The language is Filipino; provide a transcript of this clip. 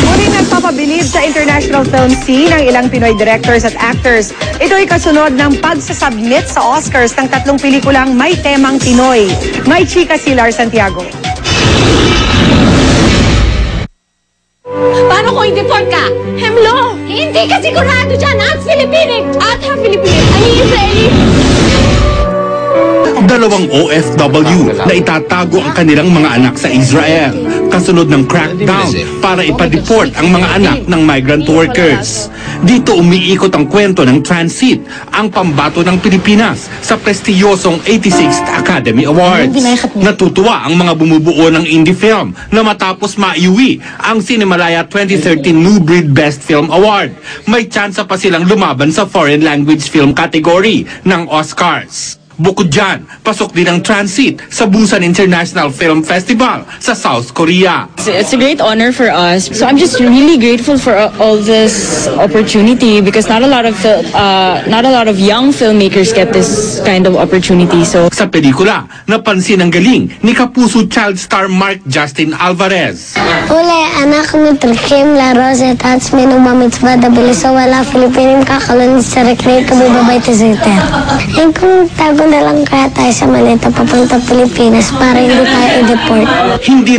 Muling nagpapabilib sa international film scene ang ilang Pinoy directors at actors. Ito'y kasunod ng pagsasubmit sa Oscars ng 3 pelikulang may temang Pinoy. May chika si Lar Santiago. Paano kung i-deport ka? Hemlo! Hindi ka sigurado dyan! Half Filipino! At half Filipino! Ay, Israeli! 2 OFW na itatago ang kanilang mga anak sa Israel kasunod ng crackdown para ipa-deport ang mga anak ng migrant workers. Dito umiikot ang kwento ng Transit, ang pambato ng Pilipinas sa prestiyosong 86th Academy Awards. Natutuwa ang mga bumubuo ng indie film na matapos maiuwi ang Cinemalaya 2013 New Breed Best Film Award. May tsansa pa silang lumaban sa foreign language film category ng Oscars. Bukod dyan, pasok din ang Transit sa Busan International Film Festival sa South Korea. It's a great honor for us. So I'm just really grateful for all this opportunity because not a lot of young filmmakers get this kind of opportunity. So sa pelikula, napansin ang galing ni Kapuso child star Mark Justin Alvarez. Ule, anak mi trikim la rose tats minu mamitzvah da biliso wala Filipinim kakalun sa recreate kami babay tiziter. Yung kung tago na lang kaya tayo sa maleta papunta Pilipinas para hindi tayo i-deport. Hindi